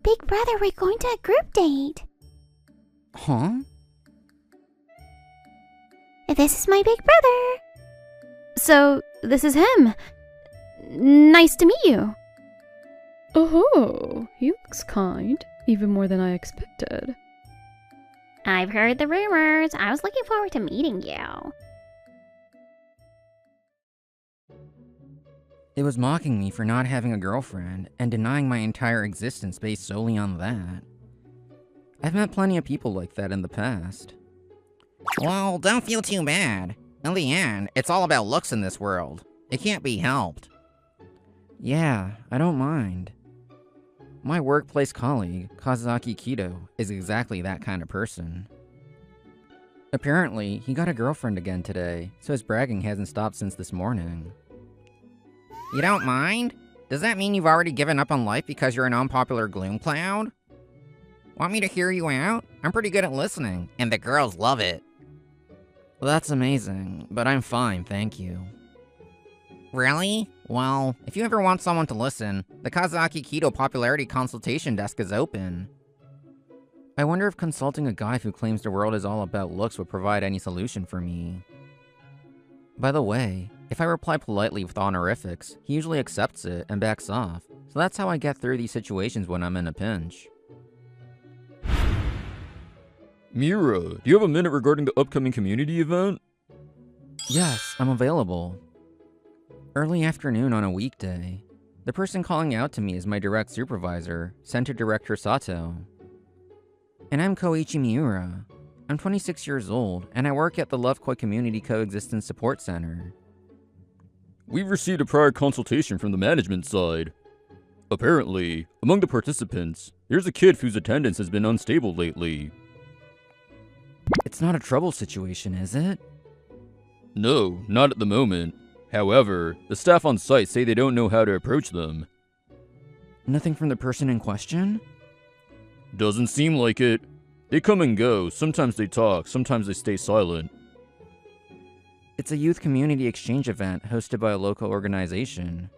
Big brother, we're going to a group date. Huh? This is my big brother. So, this is him. Nice to meet you. Oh, he looks kind. Even more than I expected. I've heard the rumors. I was looking forward to meeting you. It was mocking me for not having a girlfriend and denying my entire existence based solely on that. I've met plenty of people like that in the past. Well, don't feel too bad. In the end, it's all about looks in this world. It can't be helped. Yeah, I don't mind. My workplace colleague, Kazaki Kido, is exactly that kind of person. Apparently, he got a girlfriend again today, so his bragging hasn't stopped since this morning. You don't mind? Does that mean you've already given up on life because you're an unpopular gloom cloud? Want me to hear you out? I'm pretty good at listening, and the girls love it. Well, that's amazing, but I'm fine, thank you. Really? Well, if you ever want someone to listen, the Kazaki Kido popularity consultation desk is open. I wonder if consulting a guy who claims the world is all about looks would provide any solution for me. By the way, if I reply politely with honorifics, he usually accepts it and backs off, so that's how I get through these situations when I'm in a pinch. Mira, do you have a minute regarding the upcoming community event? Yes, I'm available. Early afternoon on a weekday. The person calling out to me is my direct supervisor, Center Director Sato. And I'm Koichi Miura. I'm 26 years old, and I work at the Lovekoi Community Coexistence Support Center. We've received a prior consultation from the management side. Apparently, among the participants, there's a kid whose attendance has been unstable lately. It's not a trouble situation, is it? No, not at the moment. However, the staff on site say they don't know how to approach them. Nothing from the person in question? Doesn't seem like it. They come and go, sometimes they talk, sometimes they stay silent. It's a youth community exchange event hosted by a local organization.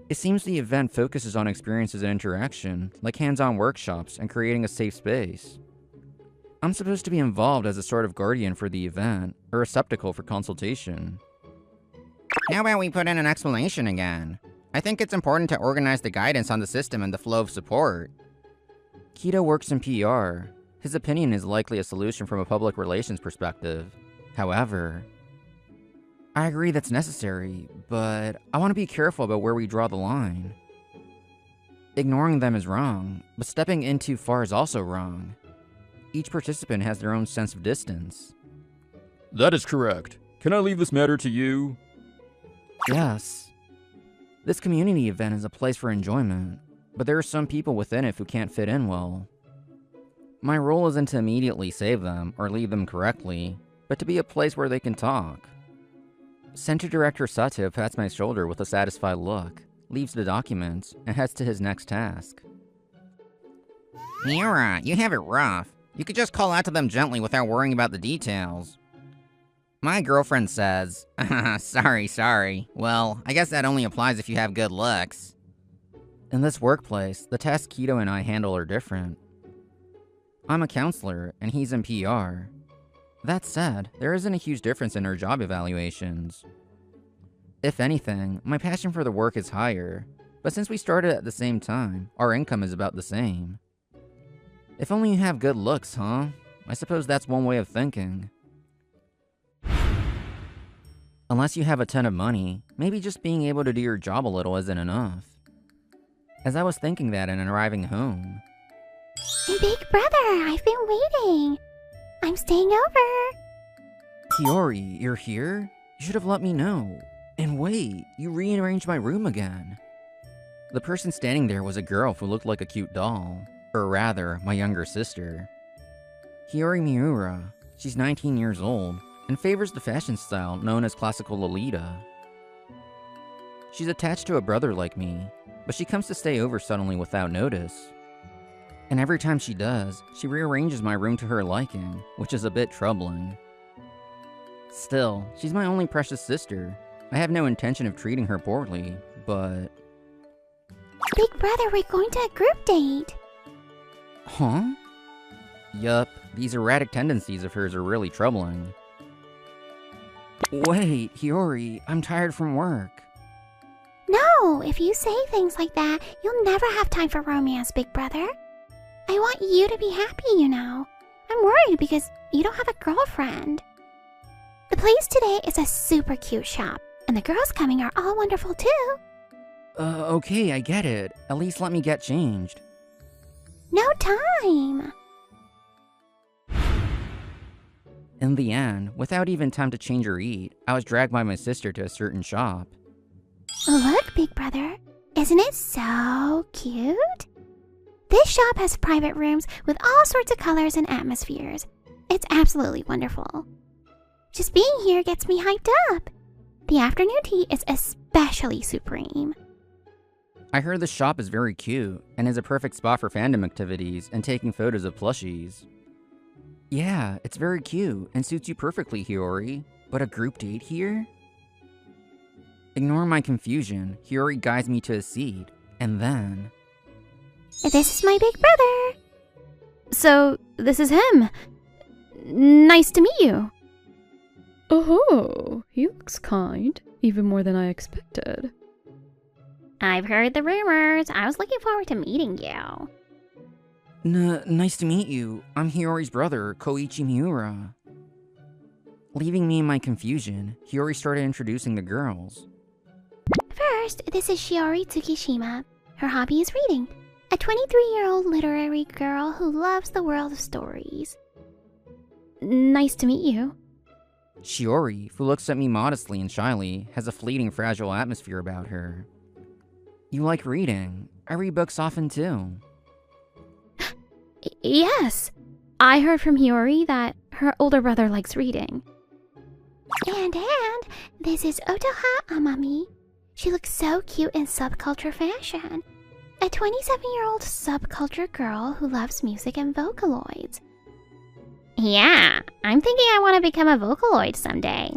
It seems the event focuses on experiences and interaction, like hands-on workshops and creating a safe space. I'm supposed to be involved as a sort of guardian for the event, or receptacle for consultation. How about we put in an explanation again? I think it's important to organize the guidance on the system and the flow of support. Kido works in PR. His opinion is likely a solution from a public relations perspective. However, I agree that's necessary, but I want to be careful about where we draw the line. Ignoring them is wrong, but stepping in too far is also wrong. Each participant has their own sense of distance. That is correct. Can I leave this matter to you? Yes. This community event is a place for enjoyment, but there are some people within it who can't fit in well. My role isn't to immediately save them or lead them correctly, but to be a place where they can talk. Center Director Sato pats my shoulder with a satisfied look, leaves the documents, and heads to his next task. Miura, you have it rough. You could just call out to them gently without worrying about the details. My girlfriend says, sorry. Well, I guess that only applies if you have good looks. In this workplace, the tasks Kido and I handle are different. I'm a counselor, and he's in PR. That said, there isn't a huge difference in our job evaluations. If anything, my passion for the work is higher, but since we started at the same time, our income is about the same. If only you have good looks, huh? I suppose that's one way of thinking. Unless you have a ton of money, maybe just being able to do your job a little isn't enough. As I was thinking that and arriving home. Big brother, I've been waiting. I'm staying over. Kiori, you're here? You should have let me know. And wait, you rearranged my room again. The person standing there was a girl who looked like a cute doll. Or rather, my younger sister. Kiori Miura. She's 19 years old, and favors the fashion style known as classical Lolita. She's attached to a brother like me, but she comes to stay over suddenly without notice. And every time she does, she rearranges my room to her liking, which is a bit troubling. Still, she's my only precious sister. I have no intention of treating her poorly, but... Big brother, we're going to a group date. Huh? Yup, these erratic tendencies of hers are really troubling. Wait, Hiyori, I'm tired from work. No, if you say things like that, you'll never have time for romance, big brother. I want you to be happy, you know. I'm worried because you don't have a girlfriend. The place today is a super cute shop, and the girls coming are all wonderful too. Okay, I get it. At least let me get changed. No time. In the end, without even time to change or eat, I was dragged by my sister to a certain shop. Look, big brother, isn't it so cute? This shop has private rooms with all sorts of colors and atmospheres. It's absolutely wonderful. Just being here gets me hyped up. The afternoon tea is especially supreme. I heard the shop is very cute, and is a perfect spot for fandom activities and taking photos of plushies. Yeah, it's very cute, and suits you perfectly, Hiyori. But a group date here? Ignore my confusion, Hiyori guides me to a seat, and then... This is my big brother. So, this is him. Nice to meet you. Oh, he looks kind, even more than I expected. I've heard the rumors. I was looking forward to meeting you. Nice to meet you. I'm Hiyori's brother, Koichi Miura. Leaving me in my confusion, Hiyori started introducing the girls. First, this is Shiori Tsukishima. Her hobby is reading. A 23-year-old literary girl who loves the world of stories. Nice to meet you. Shiori, who looks at me modestly and shyly, has a fleeting fragile atmosphere about her. You like reading. I read books often too. Yes. I heard from Hiyori that her older brother likes reading. And this is Otoha Amami. She looks so cute in subculture fashion. A 27-year-old subculture girl who loves music and Vocaloids. Yeah, I'm thinking I want to become a Vocaloid someday.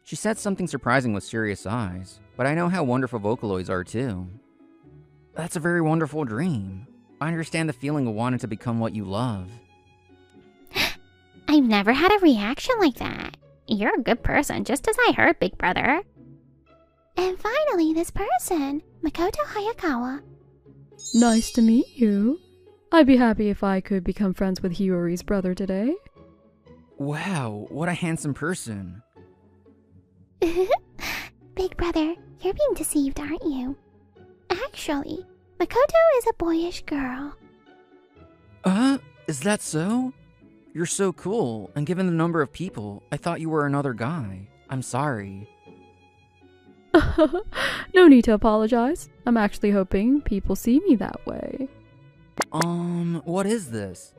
She said something surprising with serious eyes, but I know how wonderful Vocaloids are too. That's a very wonderful dream. I understand the feeling of wanting to become what you love. I've never had a reaction like that. You're a good person, just as I heard, big brother. And finally, this person, Makoto Hayakawa. Nice to meet you. I'd be happy if I could become friends with Hiyori's brother today. Wow, what a handsome person. Big brother, you're being deceived, aren't you? Actually, Makoto is a boyish girl. Is that so? You're so cool, and given the number of people, I thought you were another guy. I'm sorry. No need to apologize. I'm actually hoping people see me that way. What is this?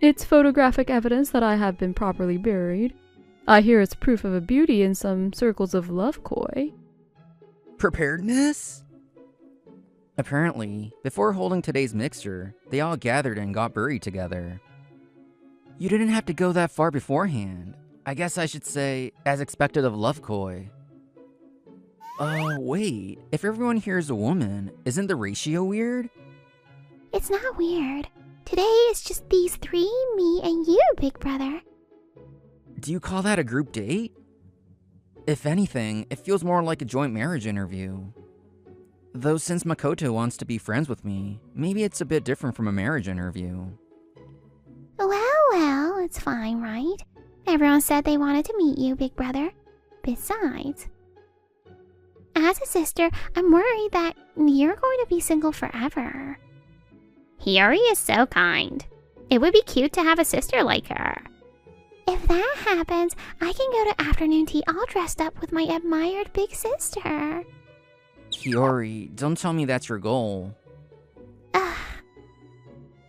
It's photographic evidence that I have been properly buried. I hear it's proof of a beauty in some circles of love koi. Preparedness? Apparently, before holding today's mixture, they all gathered and got buried together. You didn't have to go that far beforehand. I guess I should say, as expected of love koi. Wait, if everyone here is a woman, isn't the ratio weird? It's not weird. Today is just these three, me and you, big brother. Do you call that a group date? If anything, it feels more like a joint marriage interview. Though since Makoto wants to be friends with me, maybe it's a bit different from a marriage interview. Well, it's fine, right? Everyone said they wanted to meet you, big brother. Besides, as a sister, I'm worried that you're going to be single forever. Hiyori is so kind. It would be cute to have a sister like her. If that happens, I can go to afternoon tea all dressed up with my admired big sister. Hiyori, don't tell me that's your goal. Ugh.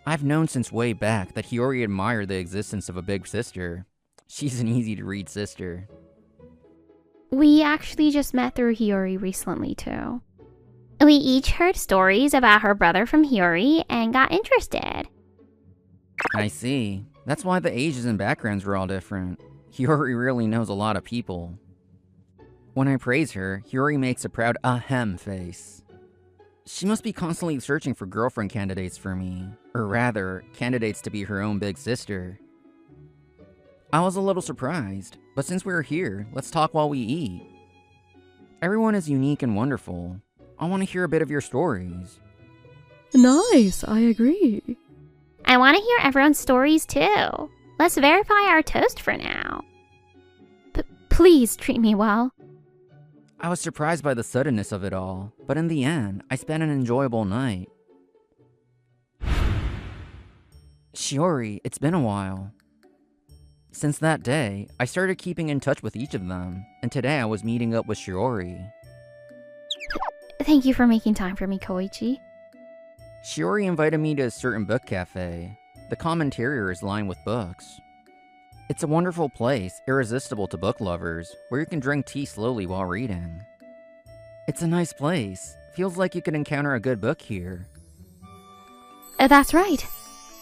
I've known since way back that Hiyori admired the existence of a big sister. She's an easy-to-read sister. We actually just met through Hiyori recently, too. We each heard stories about her brother from Hiyori and got interested. I see. That's why the ages and backgrounds were all different. Hiyori really knows a lot of people. When I praise her, Hiyori makes a proud ahem face. She must be constantly searching for girlfriend candidates for me. Or rather, candidates to be her own big sister. I was a little surprised, but since we're here, let's talk while we eat. Everyone is unique and wonderful. I want to hear a bit of your stories. Nice, I agree. I want to hear everyone's stories too. Let's verify our toast for now. Please treat me well. I was surprised by the suddenness of it all, but in the end, I spent an enjoyable night. Shiori, it's been a while. Since that day, I started keeping in touch with each of them, and today I was meeting up with Shiori. Thank you for making time for me, Koichi. Shiori invited me to a certain book cafe. The common interior is lined with books. It's a wonderful place, irresistible to book lovers, where you can drink tea slowly while reading. It's a nice place. Feels like you could encounter a good book here. That's right.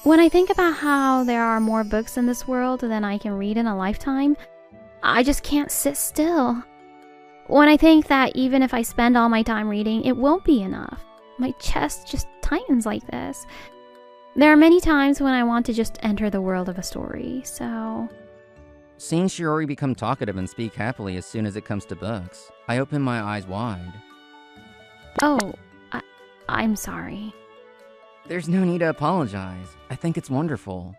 When I think about how there are more books in this world than I can read in a lifetime, I just can't sit still. When I think that even if I spend all my time reading, it won't be enough. My chest just tightens like this. There are many times when I want to just enter the world of a story, so... Seeing Shiori become talkative and speak happily as soon as it comes to books, I open my eyes wide. Oh, I'm sorry. There's no need to apologize. I think it's wonderful.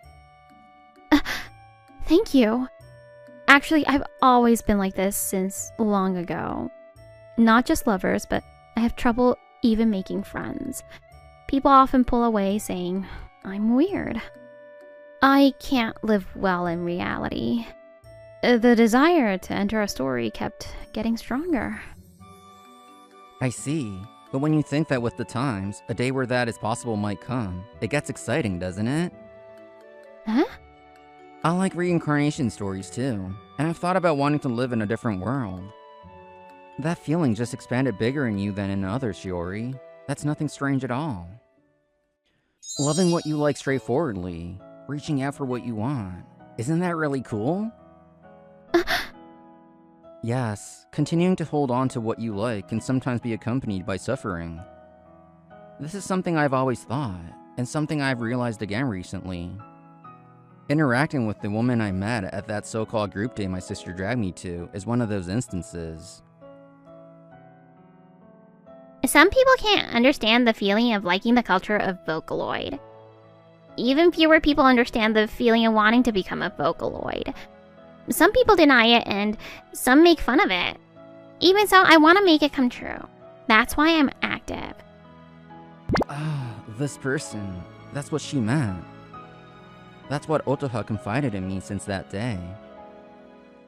Thank you. Actually, I've always been like this since long ago. Not just lovers, but I have trouble even making friends. People often pull away saying I'm weird. I can't live well in reality. The desire to enter a story kept getting stronger. I see. But when you think that with the times, a day where that is possible might come, it gets exciting, doesn't it? Huh? I like reincarnation stories too, and I've thought about wanting to live in a different world. That feeling just expanded bigger in you than in others, Shiori. That's nothing strange at all. Loving what you like straightforwardly, reaching out for what you want. Isn't that really cool? Yes, continuing to hold on to what you like can sometimes be accompanied by suffering. This is something I've always thought, and something I've realized again recently. Interacting with the woman I met at that so-called group day my sister dragged me to is one of those instances. Some people can't understand the feeling of liking the culture of Vocaloid. Even fewer people understand the feeling of wanting to become a Vocaloid. Some people deny it and some make fun of it. Even so, I want to make it come true. That's why I'm active. Ah, this person. That's what she meant. That's what Otoha confided in me since that day.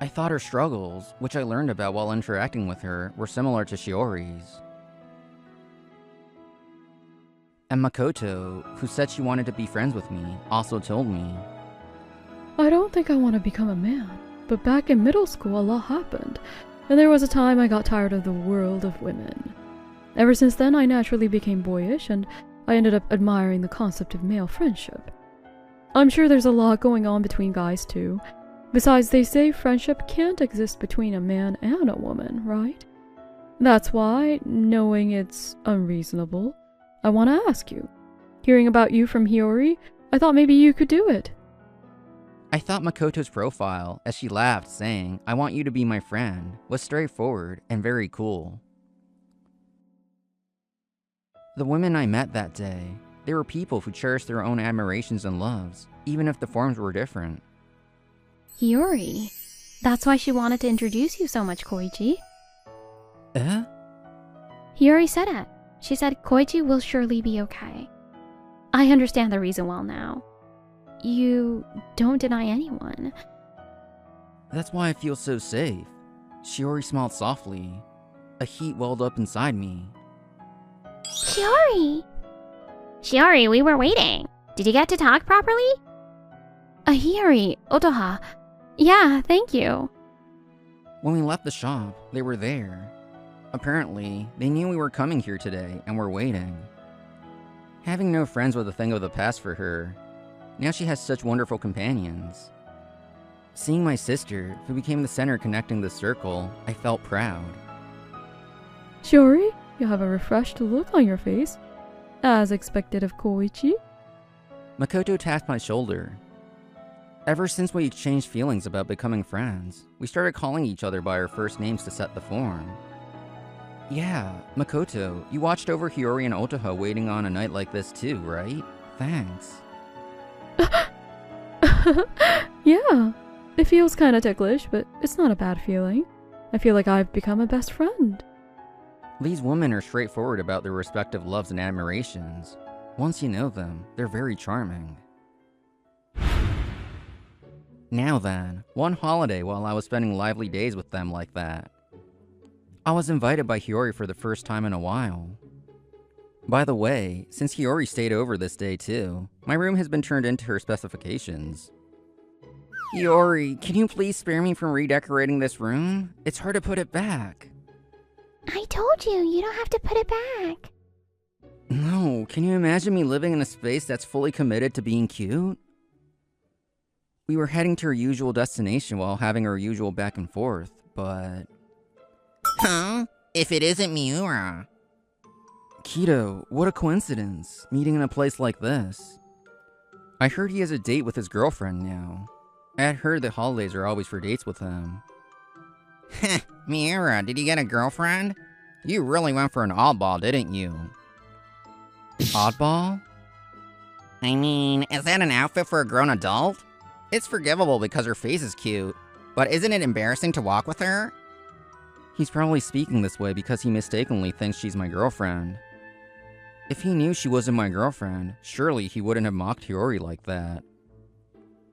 I thought her struggles, which I learned about while interacting with her, were similar to Shiori's. And Makoto, who said she wanted to be friends with me, also told me. I don't think I want to become a man, but back in middle school a lot happened, and there was a time I got tired of the world of women. Ever since then I naturally became boyish, and I ended up admiring the concept of male friendship. I'm sure there's a lot going on between guys too. Besides, they say friendship can't exist between a man and a woman, right? That's why, knowing it's unreasonable, I want to ask you. Hearing about you from Hiyori, I thought maybe you could do it. I thought Makoto's profile, as she laughed saying, "I want you to be my friend," was straightforward and very cool. The women I met that day, they were people who cherished their own admirations and loves, even if the forms were different. Hiyori. That's why she wanted to introduce you so much, Koichi. Eh? Hiyori said it. She said Koichi will surely be okay. I understand the reason well now. You don't deny anyone. That's why I feel so safe. Shiori smiled softly. A heat welled up inside me. Shiori! Shiori, we were waiting. Did you get to talk properly? Hiyori, Otoha. Yeah, thank you. When we left the shop, they were there. Apparently, they knew we were coming here today and were waiting. Having no friends was a thing of the past for her. Now she has such wonderful companions. Seeing my sister, who became the center connecting the circle, I felt proud. Shiori, you have a refreshed look on your face. As expected of Koichi. Makoto tapped my shoulder. Ever since we exchanged feelings about becoming friends, we started calling each other by our first names to set the form. Yeah, Makoto, you watched over Hiyori and Otoho waiting on a night like this too, right? Thanks. Yeah, it feels kinda ticklish, but it's not a bad feeling. I feel like I've become a best friend. These women are straightforward about their respective loves and admirations. Once you know them, they're very charming. Now then, one holiday while I was spending lively days with them like that. I was invited by Hiyori for the first time in a while. By the way, since Hiyori stayed over this day too, my room has been turned into her specifications. Hiyori, can you please spare me from redecorating this room? It's hard to put it back. I told you, you don't have to put it back. No, can you imagine me living in a space that's fully committed to being cute? We were heading to our usual destination while having our usual back and forth, but... Huh? If it isn't Miura. Kido, what a coincidence, meeting in a place like this. I heard he has a date with his girlfriend now. I had heard that holidays are always for dates with him. Heh, Miura, did you get a girlfriend? You really went for an oddball, didn't you? Oddball? I mean, is that an outfit for a grown adult? It's forgivable because her face is cute, but isn't it embarrassing to walk with her? He's probably speaking this way because he mistakenly thinks she's my girlfriend. If he knew she wasn't my girlfriend, surely he wouldn't have mocked Hiyori like that.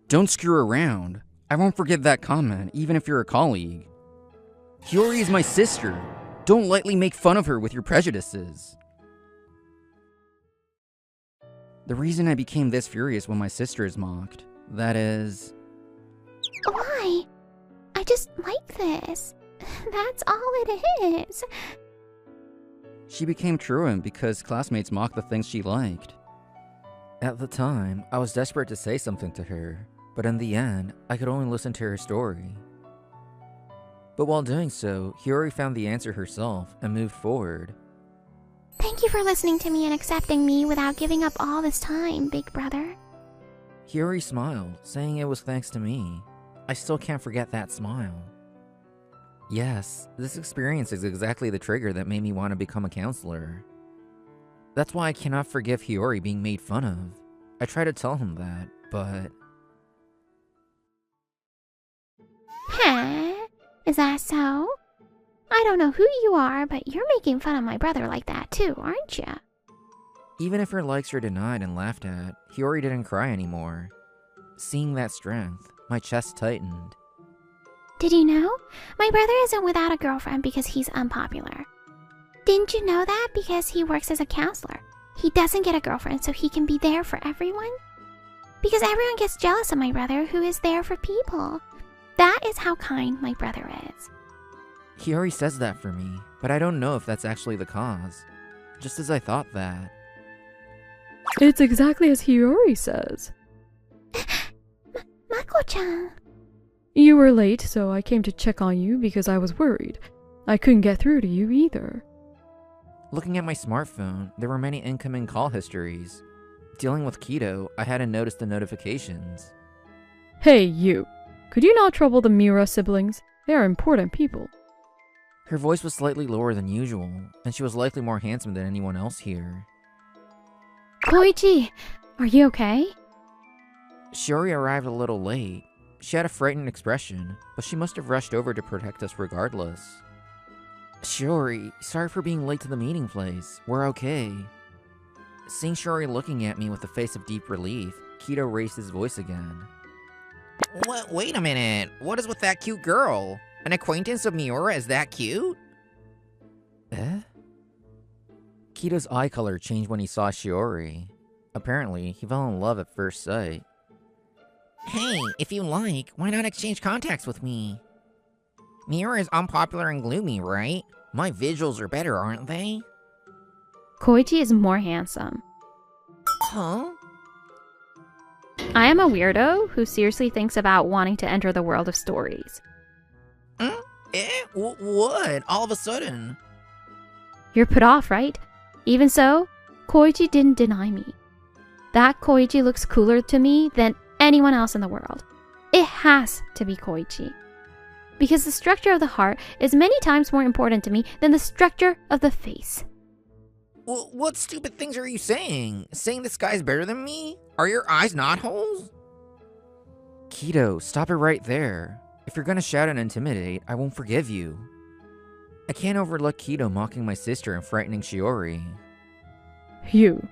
Don't screw around. I won't forget that comment, even if you're a colleague. Hiyori is my sister. Don't lightly make fun of her with your prejudices. The reason I became this furious when my sister is mocked, that is... Why? I just like this. That's all it is. She became truant because classmates mocked the things she liked. At the time, I was desperate to say something to her, but in the end, I could only listen to her story. But while doing so, Hiyori found the answer herself and moved forward. Thank you for listening to me and accepting me without giving up all this time, big brother. Hiyori smiled, saying it was thanks to me. I still can't forget that smile. Yes, this experience is exactly the trigger that made me want to become a counselor. That's why I cannot forgive Hiyori being made fun of. I try to tell him that, but... Huh? Is that so? I don't know who you are, but you're making fun of my brother like that too, aren't you? Even if her likes are denied and laughed at, Hiyori didn't cry anymore. Seeing that strength, my chest tightened. Did you know? My brother isn't without a girlfriend because he's unpopular. Didn't you know that? Because he works as a counselor. He doesn't get a girlfriend so he can be there for everyone. Because everyone gets jealous of my brother who is there for people. That is how kind my brother is. Hiyori says that for me, but I don't know if that's actually the cause. Just as I thought that. It's exactly as Hiyori says. Mako-chan. You were late, so I came to check on you because I was worried. I couldn't get through to you either. Looking at my smartphone, there were many incoming call histories. Dealing with Kido, I hadn't noticed the notifications. Hey, you. Could you not trouble the Miura siblings? They are important people. Her voice was slightly lower than usual, and she was likely more handsome than anyone else here. Koichi, are you okay? Shiori arrived a little late. She had a frightened expression, but she must have rushed over to protect us regardless. Shiori, sorry for being late to the meeting place. We're okay. Seeing Shiori looking at me with a face of deep relief, Kido raised his voice again. What? Wait a minute. What is with that cute girl? An acquaintance of Miura is that cute? Eh? Kido's eye color changed when he saw Shiori. Apparently, he fell in love at first sight. Hey, if you like, why not exchange contacts with me? Miura is unpopular and gloomy, right? My visuals are better, aren't they? Koichi is more handsome. Huh? I am a weirdo who seriously thinks about wanting to enter the world of stories. What? All of a sudden? You're put off, right? Even so, Koichi didn't deny me. That Koichi looks cooler to me than anyone else in the world. It has to be Koichi. Because the structure of the heart is many times more important to me than the structure of the face. Well, what stupid things are you saying? Saying this guy's better than me? Are your eyes not holes? Kido, stop it right there. If you're gonna shout and intimidate, I won't forgive you. I can't overlook Kido mocking my sister and frightening Shiori. You.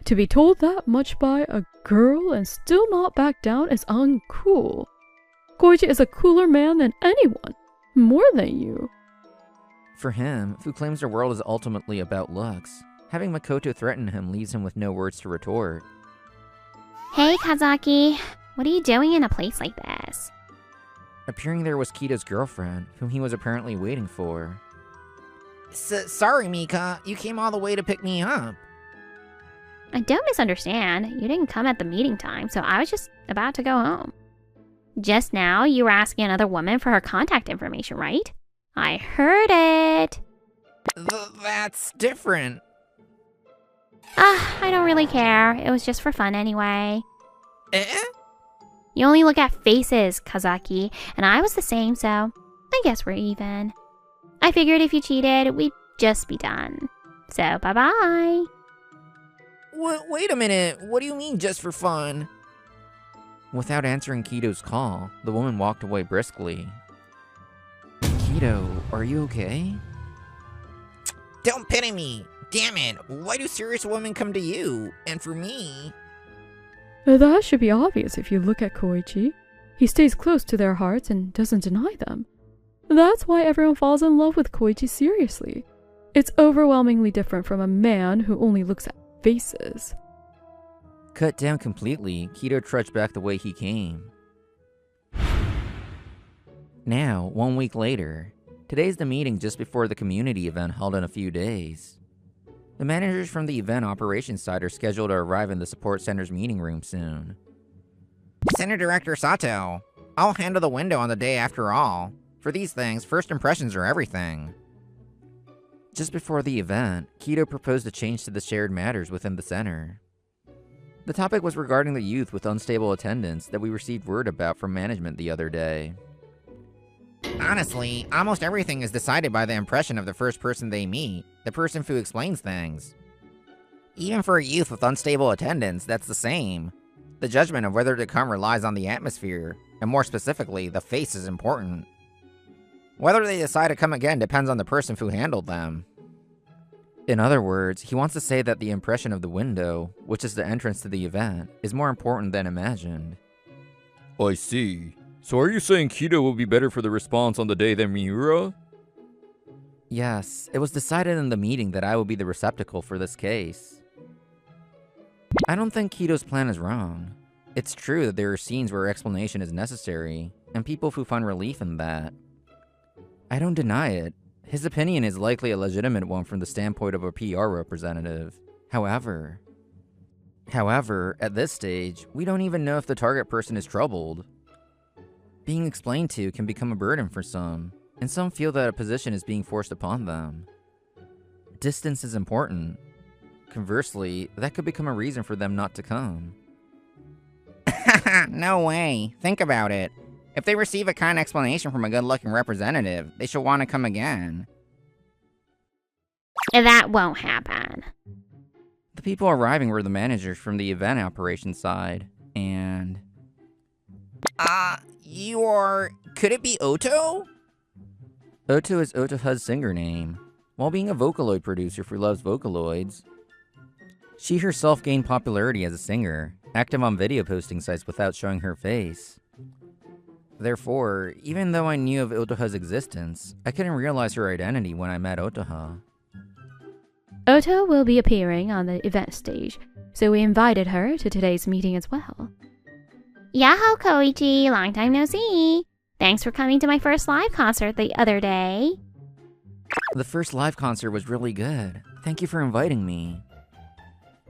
To be told that much by a girl and still not back down is uncool. Koichi is a cooler man than anyone. More than you. For him, who claims the world is ultimately about looks, having Makoto threaten him leaves him with no words to retort. Hey, Kazaki. What are you doing in a place like this? Appearing there was Kido's girlfriend, whom he was apparently waiting for. Sorry, Mika. You came all the way to pick me up. I don't misunderstand. You didn't come at the meeting time, so I was just about to go home. Just now, you were asking another woman for her contact information, right? I heard it. That's different. I don't really care. It was just for fun anyway. Eh? You only look at faces, Kazaki, and I was the same, so I guess we're even. I figured if you cheated, we'd just be done. So, bye-bye. Wait a minute. What do you mean just for fun? Without answering Kido's call, the woman walked away briskly. Kido, are you okay? Don't pity me. Damn it. Why do serious women come to you? And for me? That should be obvious if you look at Koichi. He stays close to their hearts and doesn't deny them. That's why everyone falls in love with Koichi seriously. It's overwhelmingly different from a man who only looks at faces. Cut down completely, Kido trudged back the way he came. Now, 1 week later, today's the meeting just before the community event held in a few days. The managers from the event operations side are scheduled to arrive in the support center's meeting room soon. Center Director Sato, I'll handle the window on the day after all. For these things, first impressions are everything. Just before the event, Kido proposed a change to the shared matters within the center. The topic was regarding the youth with unstable attendance that we received word about from management the other day. Honestly, almost everything is decided by the impression of the first person they meet, the person who explains things. Even for a youth with unstable attendance, that's the same. The judgment of whether to come relies on the atmosphere, and more specifically, the face is important. Whether they decide to come again depends on the person who handled them. In other words, he wants to say that the impression of the window, which is the entrance to the event, is more important than imagined. I see. So are you saying Kido will be better for the response on the day than Miura? Yes, it was decided in the meeting that I will be the receptacle for this case. I don't think Kido's plan is wrong. It's true that there are scenes where explanation is necessary, and people who find relief in that. I don't deny it. His opinion is likely a legitimate one from the standpoint of a PR representative. However, at this stage, we don't even know if the target person is troubled. Being explained to can become a burden for some, and some feel that a position is being forced upon them. Distance is important. Conversely, that could become a reason for them not to come. No way. Think about it. If they receive a kind explanation from a good-looking representative, they should want to come again. That won't happen. The people arriving were the managers from the event operations side, and... Could it be Oto? Oto is Otoha's singer name. While being a Vocaloid producer who loves Vocaloids, she herself gained popularity as a singer, active on video posting sites without showing her face. Therefore, even though I knew of Otoha's existence, I couldn't realize her identity when I met Otoha. Oto will be appearing on the event stage, so we invited her to today's meeting as well. Yahoo, Koichi! Long time no see! Thanks for coming to my first live concert the other day. The first live concert was really good. Thank you for inviting me.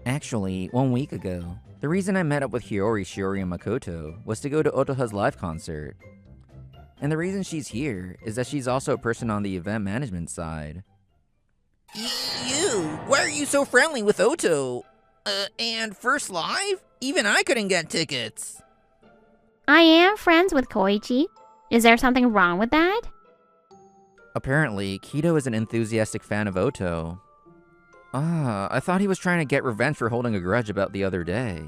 Actually, 1 week ago, the reason I met up with Hiyori, Shiori, and Makoto was to go to Otoha's live concert. And the reason she's here is that she's also a person on the event management side. You Why are you so friendly with Oto? And first live? Even I couldn't get tickets. I am friends with Koichi. Is there something wrong with that? Apparently, Kido is an enthusiastic fan of Oto. I thought he was trying to get revenge for holding a grudge about the other day.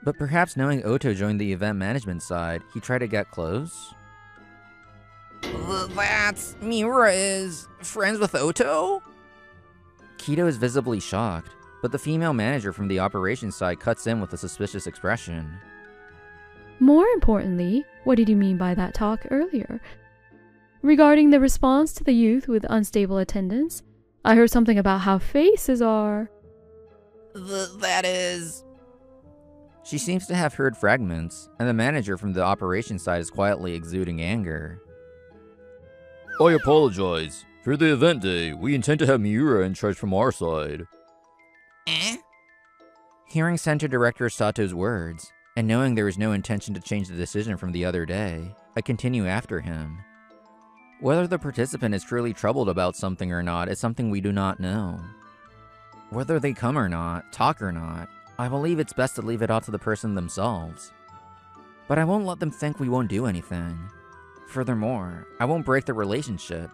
But perhaps knowing Oto joined the event management side, he tried to get close? That's... Miura is... friends with Oto? Kido is visibly shocked, but the female manager from the operations side cuts in with a suspicious expression. More importantly, what did you mean by that talk earlier? Regarding the response to the youth with unstable attendance, I heard something about how faces are. That is... She seems to have heard fragments, and the manager from the operations side is quietly exuding anger. I apologize. For the event day, we intend to have Miura in charge from our side. Eh? Hearing Center Director Sato's words, and knowing there is no intention to change the decision from the other day, I continue after him. Whether the participant is truly troubled about something or not is something we do not know. Whether they come or not, talk or not, I believe it's best to leave it all to the person themselves. But I won't let them think we won't do anything. Furthermore, I won't break the relationship.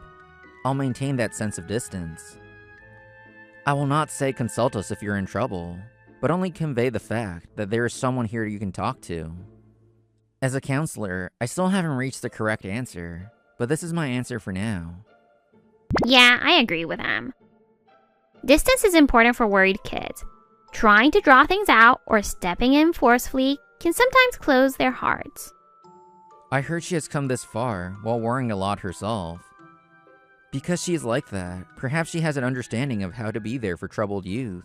I'll maintain that sense of distance. I will not say consult us if you're in trouble, but only convey the fact that there is someone here you can talk to. As a counselor, I still haven't reached the correct answer, but this is my answer for now. Yeah, I agree with him. Distance is important for worried kids. Trying to draw things out or stepping in forcefully can sometimes close their hearts. I heard she has come this far while worrying a lot herself. Because she is like that, perhaps she has an understanding of how to be there for troubled youth.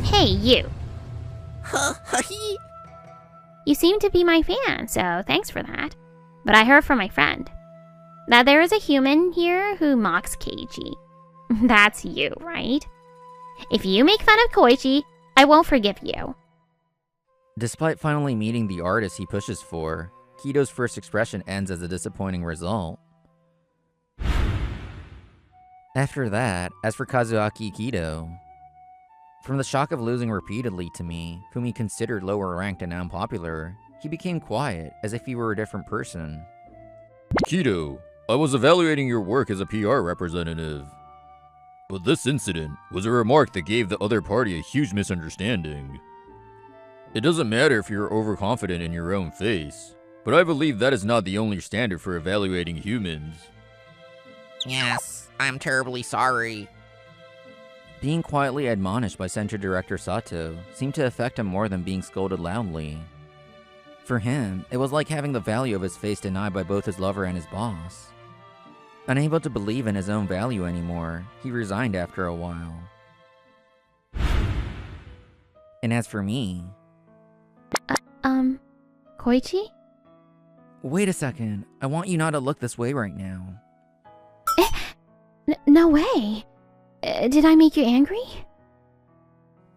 Hey, you. Huh? You seem to be my fan, so thanks for that. But I heard from my friend that there is a human here who mocks Keiichi. That's you, right? If you make fun of Koichi, I won't forgive you. Despite finally meeting the artist he pushes for, Kido's first expression ends as a disappointing result. After that, as for Kazuaki Kido, from the shock of losing repeatedly to me, whom he considered lower ranked and unpopular, he became quiet, as if he were a different person. Kido, I was evaluating your work as a PR representative. But this incident was a remark that gave the other party a huge misunderstanding. It doesn't matter if you're overconfident in your own face, but I believe that is not the only standard for evaluating humans. Yes, I'm terribly sorry. Being quietly admonished by Center Director Sato seemed to affect him more than being scolded loudly. For him, it was like having the value of his face denied by both his lover and his boss. Unable to believe in his own value anymore, he resigned after a while. And as for me... Koichi? Wait a second, I want you not to look this way right now. No way. Did I make you angry?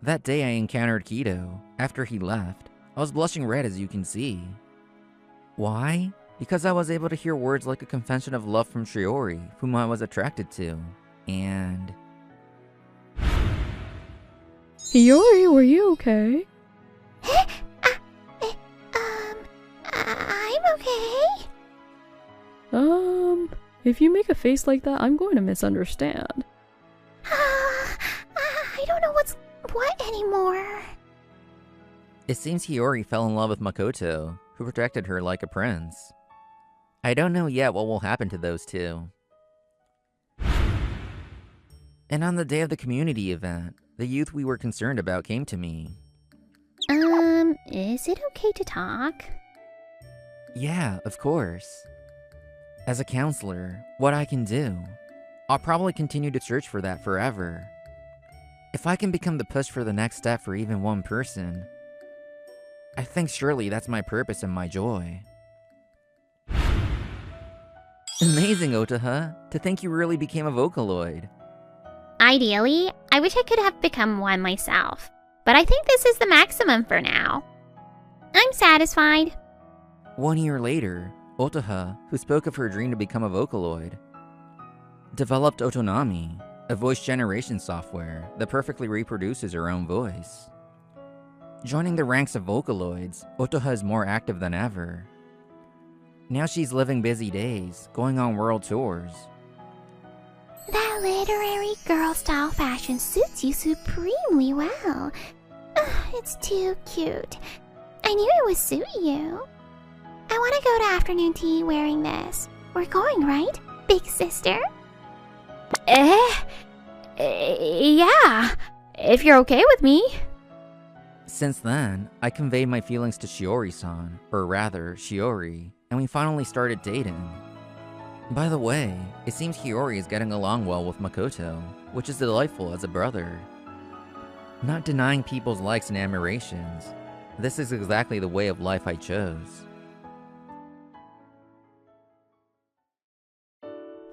That day I encountered Kido, after he left, I was blushing red as you can see. Why? Because I was able to hear words like a confession of love from Shiori, whom I was attracted to, and... Hiyori, were you okay? I'm okay. If you make a face like that, I'm going to misunderstand. I don't know what anymore. It seems Hiyori fell in love with Makoto, who protected her like a prince. I don't know yet what will happen to those two. And on the day of the community event, the youth we were concerned about came to me. Is it okay to talk? Yeah, of course. As a counselor, what I can do, I'll probably continue to search for that forever. If I can become the push for the next step for even one person, I think surely that's my purpose and my joy. Amazing, Otaha, to think you really became a Vocaloid. Ideally, I wish I could have become one myself, but I think this is the maximum for now. I'm satisfied. 1 year later, Otaha, who spoke of her dream to become a Vocaloid, developed Otonami, a voice generation software that perfectly reproduces her own voice. Joining the ranks of Vocaloids, Otoha is more active than ever. Now she's living busy days, going on world tours. That literary girl-style fashion suits you supremely well. It's too cute. I knew it would suit you. I want to go to afternoon tea wearing this. We're going, right, big sister? Yeah, if you're okay with me. Since then, I conveyed my feelings to Shiori-san, or rather, Shiori, and we finally started dating. By the way, it seems Hiyori is getting along well with Makoto, which is delightful as a brother. Not denying people's likes and admirations, this is exactly the way of life I chose.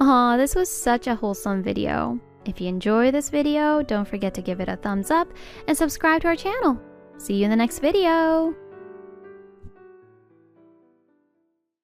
Aw, this was such a wholesome video. If you enjoyed this video, don't forget to give it a thumbs up and subscribe to our channel. See you in the next video!